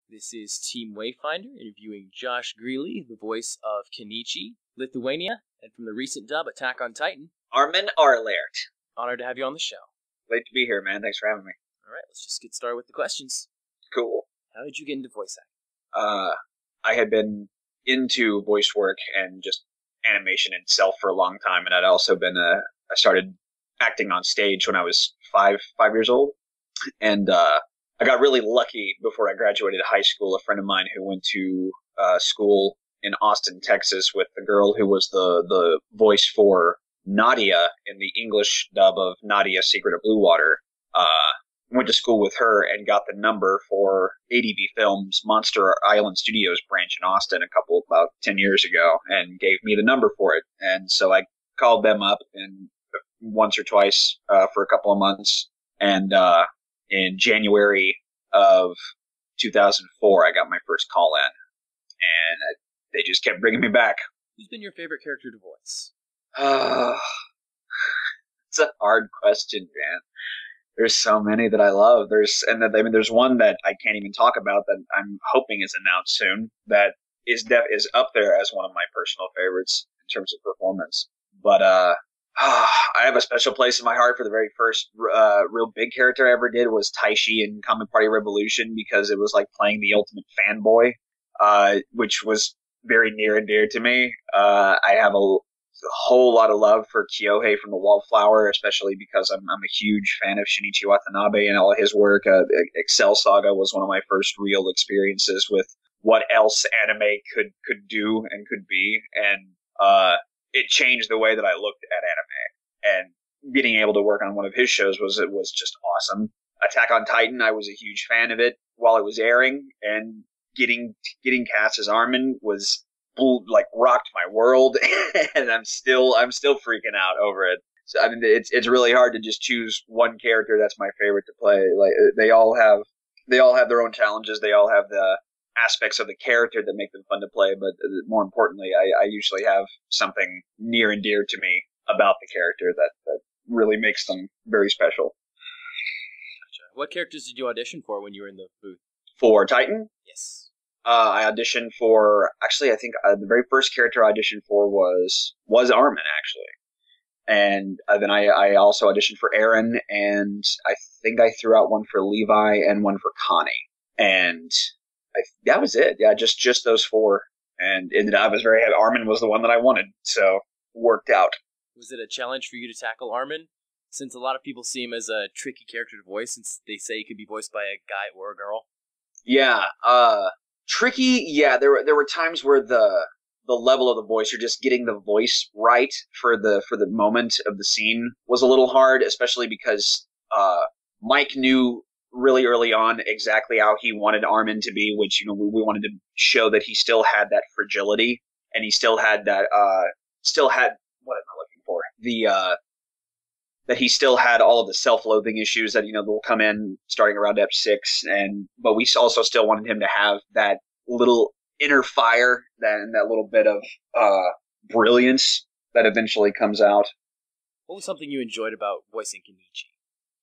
This is Team Wayfinder interviewing Josh Grelle, the voice of Kenichi, Lithuania, and from the recent dub Attack on Titan, Armin Arlaert. Honored to have you on the show. Glad to be here, man. Thanks for having me. All right, let's just get started with the questions. Cool. How did you get into voice acting? I had been into voice work and just animation itself for a long time, and I'd also been I started acting on stage when I was five years old, and I got really lucky before I graduated high school. A friend of mine who went to school in Austin, Texas, with the girl who was the voice for Nadia in the English dub of Nadia, Secret of Blue Water. Went to school with her and got the number for ADV Films' Monster Island Studios branch in Austin about 10 years ago, and gave me the number for it. And so I called them up and once or twice for a couple of months, and in January of 2004, I got my first call in, and they just kept bringing me back. Who's been your favorite character to voice? It's a hard question, man. There's so many that I love. There's one that I can't even talk about that I'm hoping is announced soon that is up there as one of my personal favorites in terms of performance. But I have a special place in my heart for the very first real big character I ever did was Taishi in Comic Party Revolution, because it was like playing the ultimate fanboy, which was very near and dear to me. I have a whole lot of love for Kyohei from The Wallflower, especially because I'm a huge fan of Shinichi Watanabe and all his work. Excel Saga was one of my first real experiences with what else anime could do and could be, and it changed the way that I looked at anime. And getting able to work on one of his shows was just awesome. Attack on Titan, I was a huge fan of it while it was airing, and getting cast as Armin was rocked my world, and I'm still freaking out over it. So I mean, it's really hard to just choose one character that's my favorite to play. Like they all have their own challenges. They all have the aspects of the character that make them fun to play. But more importantly, I usually have something near and dear to me about the character that really makes them very special. Gotcha. What characters did you audition for when you were in the booth? For Titan? Yes. I auditioned for, actually, I think the very first character I auditioned for was Armin, actually. And then I also auditioned for Aaron, and I think I threw out one for Levi and one for Connie. And that was it. Yeah, just those four. And I was very happy. Armin was the one that I wanted, so worked out. Was it a challenge for you to tackle Armin? Since a lot of people see him as a tricky character to voice, since they say he could be voiced by a guy or a girl. Yeah, tricky, yeah. There were times where the level of the voice, you're just getting the voice right for the moment of the scene, was a little hard, especially because Mike knew really early on exactly how he wanted Armin to be, which we wanted to show that he still had that fragility, and he still had that what am I looking for? That he still had all of the self-loathing issues that will come in starting around Ep 6, but we also still wanted him to have that little inner fire, that little bit of brilliance that eventually comes out. What was something you enjoyed about voicing Kenichi?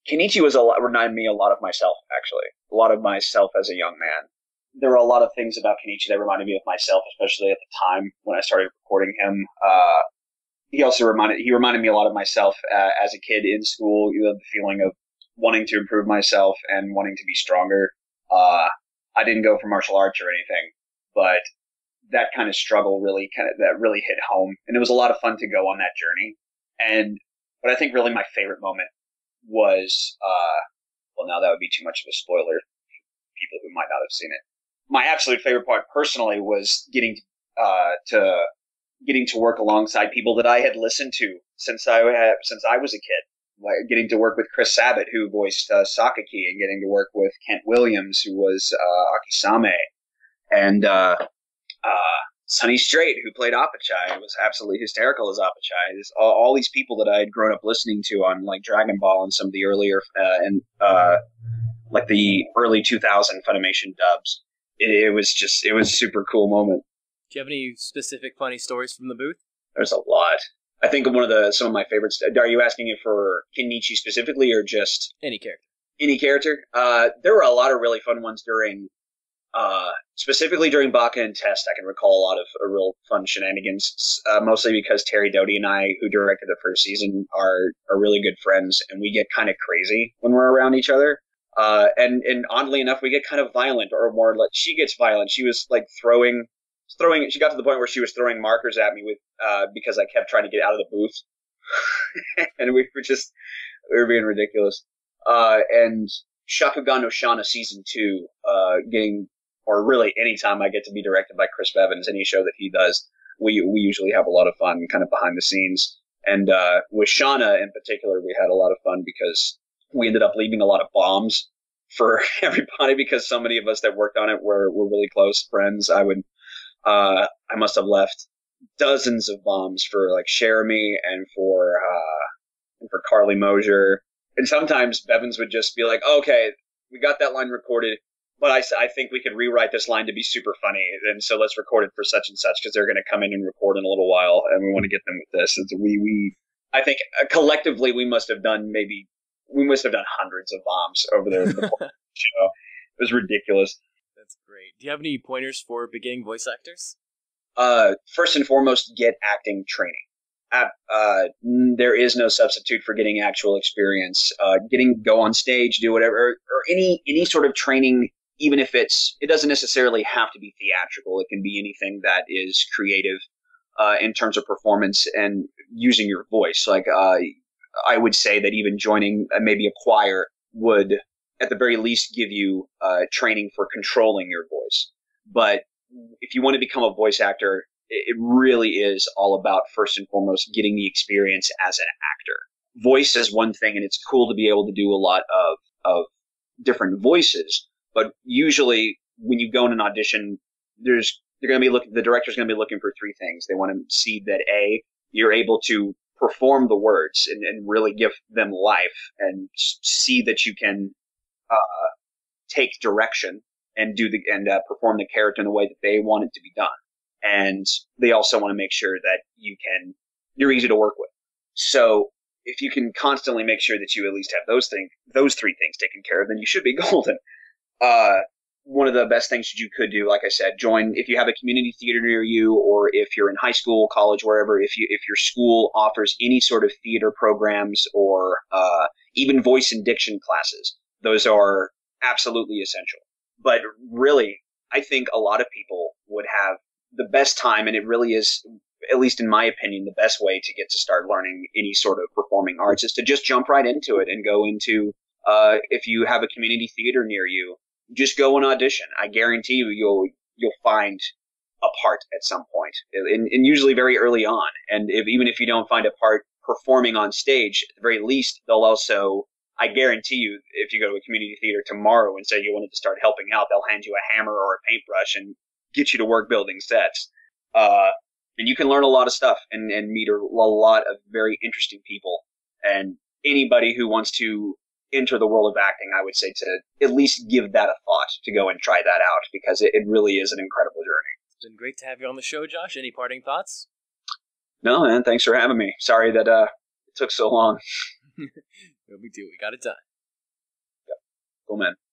Kenichi reminded me a lot of myself, actually. A lot of myself as a young man. There were a lot of things about Kenichi that reminded me of myself, especially at the time when I started recording him. He also reminded me a lot of myself as a kid in school. The feeling of wanting to improve myself and wanting to be stronger. I didn't go for martial arts or anything, but that kind of struggle really hit home, and it was a lot of fun to go on that journey. But I think really my favorite moment was now that would be too much of a spoiler for people who might not have seen it. My absolute favorite part personally was getting to work alongside people that I had listened to since I was a kid. Like getting to work with Chris Sabat, who voiced Sakaki, and getting to work with Kent Williams, who was Akisame, and Sonny Strait, who played Apachai, was absolutely hysterical as Apachai. All these people that I had grown up listening to on like Dragon Ball and some of the earlier like the early 2000 Funimation dubs. It was a super cool moment. Do you have any specific funny stories from the booth? There's a lot. I think some of my favorites. Are you asking it for Kenichi specifically, or just any character? Any character. There were a lot of really fun ones during Specifically during Baka and Test, I can recall a lot of real fun shenanigans, mostly because Terry Doty and I, who directed the first season, are really good friends, and we get kind of crazy when we're around each other. And oddly enough, we get kind of violent, or more like she gets violent. She was like throwing. She got to the point where she was throwing markers at me with because I kept trying to get out of the booth, and we were being ridiculous. And Shakugan no Shana season 2, getting, or really anytime I get to be directed by Chris Bevins, any show that he does, we usually have a lot of fun kind of behind the scenes. And with Shauna in particular, we had a lot of fun because we ended up leaving a lot of bombs for everybody because so many of us that worked on it were really close friends. I must have left dozens of bombs for like Jeremy and for Carly Mosier. And sometimes Bevins would just be like, okay, we got that line recorded, but I think we could rewrite this line to be super funny. And so let's record it for such and such because they're going to come in and record in a little while and we want to get them with this. And so I think collectively we must have done hundreds of bombs over the show. It was ridiculous. That's great. Do you have any pointers for beginning voice actors? First and foremost, get acting training. There is no substitute for getting actual experience. Go on stage, do whatever, or any sort of training, even if it doesn't necessarily have to be theatrical. It can be anything that is creative in terms of performance and using your voice. Like I would say that even joining maybe a choir would, at the very least, give you training for controlling your voice. But if you want to become a voice actor, it really is all about, first and foremost, getting the experience as an actor. Voice is one thing, and it's cool to be able to do a lot of different voices. But usually, when you go in an audition, the director's going to be looking for three things. They want to see that A, you're able to perform the words and really give them life, and see that you can take direction and perform the character in the way that they want it to be done. And they also want to make sure that you're easy to work with. So if you can constantly make sure that you at least have those three things taken care of, then you should be golden. One of the best things that you could do, like I said, join if you have a community theater near you, or if you're in high school, college, wherever. If your school offers any sort of theater programs or even voice and diction classes, those are absolutely essential. But really, I think a lot of people would have the best time, and it really is, at least in my opinion, the best way to get to start learning any sort of performing arts is to just jump right into it and go into, if you have a community theater near you, just go and audition. I guarantee you'll find a part at some point, and usually very early on. And even if you don't find a part performing on stage, at the very least, they'll also, I guarantee you, if you go to a community theater tomorrow and say you wanted to start helping out, they'll hand you a hammer or a paintbrush and get you to work building sets. And you can learn a lot of stuff and meet a lot of very interesting people. And anybody who wants to enter the world of acting, I would say to at least give that a thought, to go and try that out, because it really is an incredible journey. It's been great to have you on the show, Josh. Any parting thoughts? No, man. Thanks for having me. Sorry that it took so long. No big deal. We got it done. Yep. Cool, man.